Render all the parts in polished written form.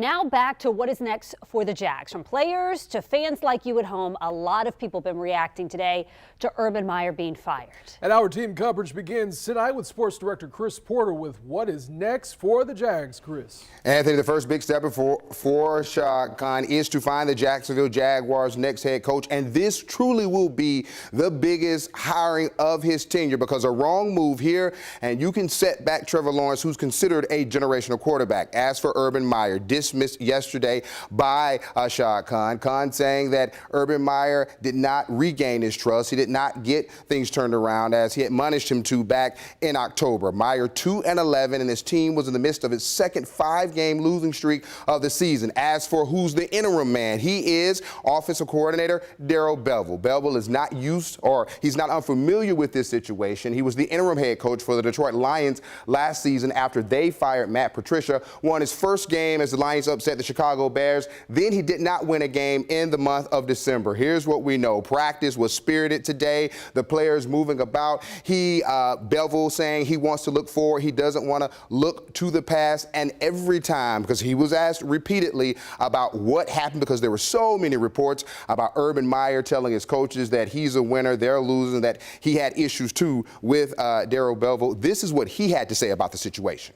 Now back to what is next for the Jags. From players to fans like you at home, a lot of people have been reacting today to Urban Meyer being fired. And our team coverage begins tonight with Sports Director Chris Porter with what is next for the Jags. Chris. Anthony, the first big step for Shad Khan is to find the Jacksonville Jaguars' next head coach. And this truly will be the biggest hiring of his tenure, because a wrong move here and you can set back Trevor Lawrence, who's considered a generational quarterback. As for Urban Meyer, dismissed yesterday by Shad Khan. Khan saying that Urban Meyer did not regain his trust. He did not get things turned around as he admonished him to back in October. Meyer 2-11, and his team was in the midst of its second 5-game losing streak of the season. As for who's the interim man, he is offensive coordinator Darrell Bevell. Bevell is not used, or he's not unfamiliar with this situation. He was the interim head coach for the Detroit Lions last season after they fired Matt Patricia. Won his first game as the Lions upset the Chicago Bears. Then he did not win a game in the month of December. Here's what we know. Practice was spirited today. The players moving about. Bevell saying he wants to look forward. He doesn't want to look to the past. And every time, because he was asked repeatedly about what happened, because there were so many reports about Urban Meyer telling his coaches that he's a winner, they're losing, that he had issues too with Darrell Bevell. This is what he had to say about the situation.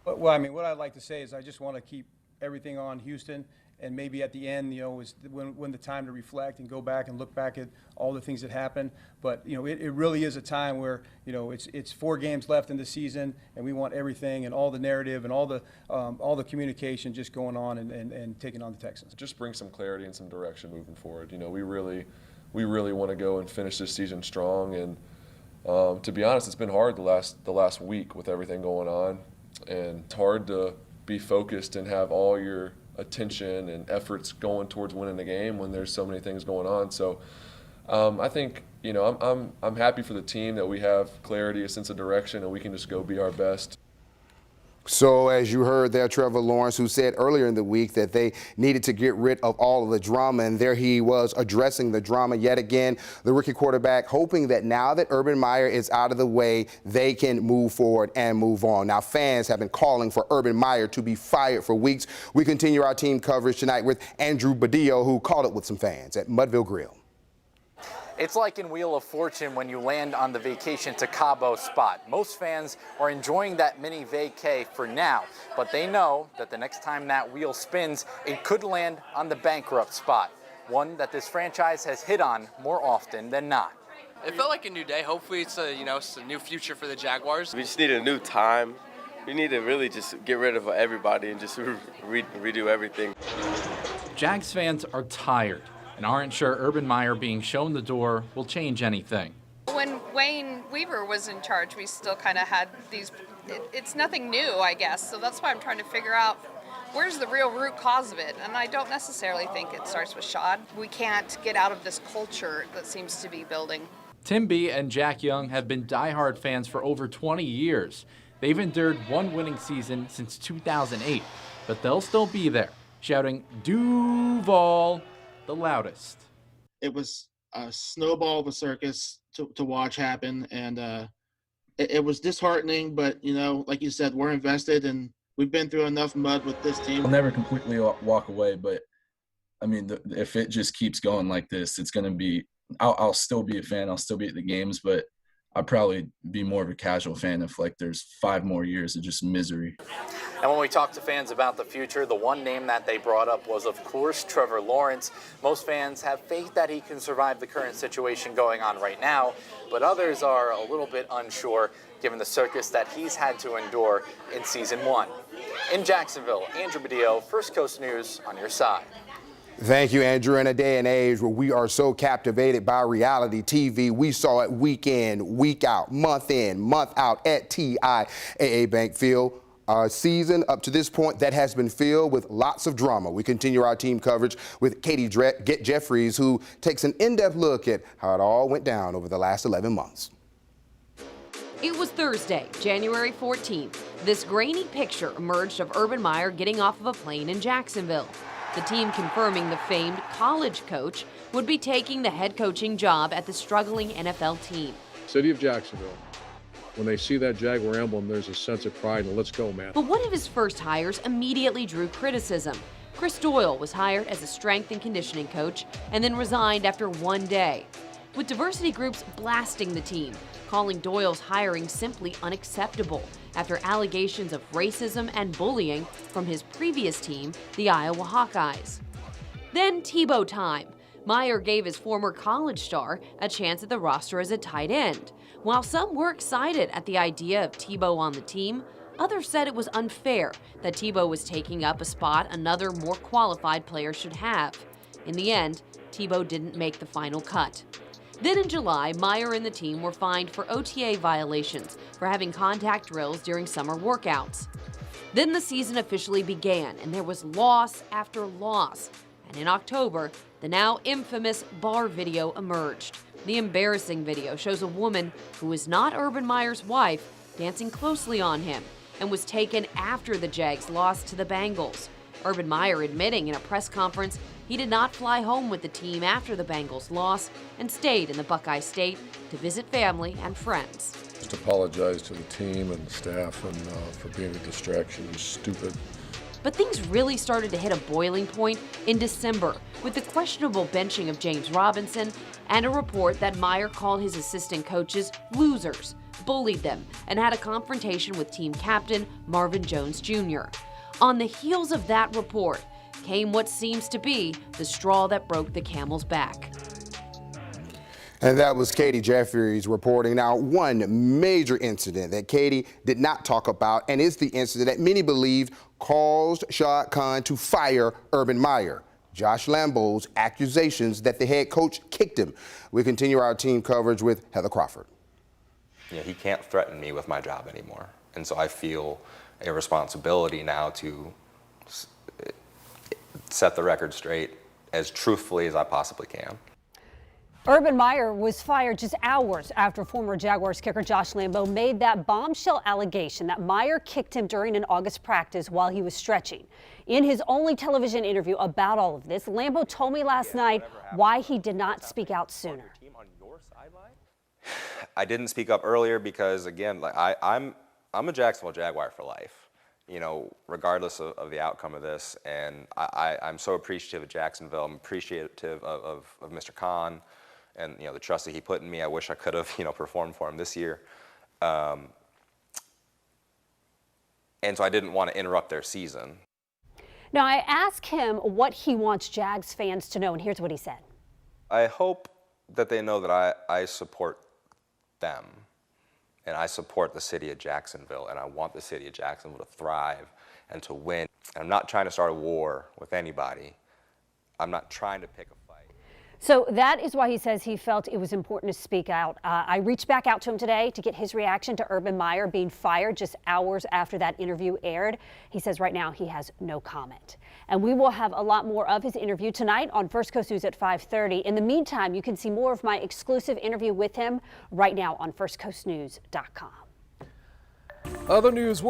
Well, I mean, what I'd like to say is I just want to keep everything on Houston, and maybe at the end, is when the time to reflect and go back and look back at all the things that happened. But it really is a time where it's 4 games left in the season, and we want everything and all the narrative and all the communication just going on and taking on the Texans. Just bring some clarity and some direction moving forward. We really want to go and finish this season strong. And to be honest, it's been hard the last week with everything going on, and it's hard to be focused and have all your attention and efforts going towards winning the game when there's so many things going on. So I think I'm happy for the team that we have clarity, a sense of direction, and we can just go be our best. So as you heard there, Trevor Lawrence, who said earlier in the week that they needed to get rid of all of the drama, and there he was addressing the drama yet again. The rookie quarterback hoping that now that Urban Meyer is out of the way, they can move forward and move on. Now, fans have been calling for Urban Meyer to be fired for weeks. We continue our team coverage tonight with Andrew Badillo, who caught up with some fans at Mudville Grill. It's like in Wheel of Fortune when you land on the vacation to Cabo spot. Most fans are enjoying that mini vacay for now, but they know that the next time that wheel spins, it could land on the bankrupt spot, one that this franchise has hit on more often than not. It felt like a new day. Hopefully it's a new future for the Jaguars. We just need a new time. We need to really just get rid of everybody and just redo everything. Jags fans are tired and aren't sure Urban Meyer being shown the door will change anything. When Wayne Weaver was in charge, we still kind of had these, it's nothing new, I guess, so that's why I'm trying to figure out where's the real root cause of it, and I don't necessarily think it starts with Shad. We can't get out of this culture that seems to be building. Tim B and Jack Young have been diehard fans for over 20 years. They've endured one winning season since 2008, but they'll still be there, shouting Duval the loudest. It was a snowball of a circus to watch happen, and it was disheartening, but like you said, we're invested and we've been through enough mud with this team. I'll never completely walk away, but I mean, if it just keeps going like this, it's going to be, I'll still be a fan, I'll still be at the games, but I'll probably be more of a casual fan if there's 5 more years of just misery. And when we talked to fans about the future, the one name that they brought up was, of course, Trevor Lawrence. Most fans have faith that he can survive the current situation going on right now, but others are a little bit unsure given the circus that he's had to endure in Season 1. In Jacksonville, Andrew Badillo, First Coast News on your side. Thank you, Andrew. In a day and age where we are so captivated by reality TV, we saw it week in, week out, month in, month out at TIAA Bank Field. Our season up to this point that has been filled with lots of drama. We continue our team coverage with Katie Jeffries, who takes an in-depth look at how it all went down over the last 11 months. It was Thursday, January 14th. This grainy picture emerged of Urban Meyer getting off of a plane in Jacksonville. The team confirming the famed college coach would be taking the head coaching job at the struggling NFL team. City of Jacksonville when they see that Jaguar emblem, there's a sense of pride and let's go, man. But one of his first hires immediately drew criticism. Chris Doyle was hired as a strength and conditioning coach and then resigned after one day, with diversity groups blasting the team, calling Doyle's hiring simply unacceptable after allegations of racism and bullying from his previous team, the Iowa Hawkeyes. Then Tebow time. Meyer gave his former college star a chance at the roster as a tight end. While some were excited at the idea of Tebow on the team, others said it was unfair that Tebow was taking up a spot another more qualified player should have. In the end, Tebow didn't make the final cut. Then in July, Meyer and the team were fined for OTA violations for having contact drills during summer workouts. Then the season officially began, and there was loss after loss. And in October, the now infamous bar video emerged. The embarrassing video shows a woman who is not Urban Meyer's wife dancing closely on him and was taken after the Jags lost to the Bengals. Urban Meyer admitting in a press conference he did not fly home with the team after the Bengals loss and stayed in the Buckeye State to visit family and friends. Just apologize to the team and the staff and for being a distraction. It was stupid. But things really started to hit a boiling point in December with the questionable benching of James Robinson and a report that Meyer called his assistant coaches losers, bullied them, and had a confrontation with team captain Marvin Jones Jr. On the heels of that report came what seems to be the straw that broke the camel's back. And that was Katie Jeffries reporting. Now, one major incident that Katie did not talk about, and is the incident that many believed caused Shad Khan to fire Urban Meyer. Josh Lambeau's accusations that the head coach kicked him. We continue our team coverage with Heather Crawford. You know, he can't threaten me with my job anymore. And so I feel a responsibility now to set the record straight as truthfully as I possibly can. Urban Meyer was fired just hours after former Jaguars kicker Josh Lambeau made that bombshell allegation that Meyer kicked him during an August practice while he was stretching. In his only television interview about all of this, Lambeau told me last night why he did not speak out sooner. I didn't speak up earlier because, again, like I'm a Jacksonville Jaguar for life, you know, regardless of the outcome of this. And I'm so appreciative of Jacksonville. I'm appreciative of Mr. Khan and, you know, the trust that he put in me. I wish I could have, you know, performed for him this year. And so I didn't want to interrupt their season. Now, I asked him what he wants Jags fans to know, and here's what he said. I hope that they know that I support them, and I support the city of Jacksonville, and I want the city of Jacksonville to thrive and to win. And I'm not trying to start a war with anybody. I'm not trying to pick a fight. So that is why he says he felt it was important to speak out. I reached back out to him today to get his reaction to Urban Meyer being fired just hours after that interview aired. He says right now he has no comment. And we will have a lot more of his interview tonight on First Coast News at 5:30. In the meantime, you can see more of my exclusive interview with him right now on firstcoastnews.com. Other news.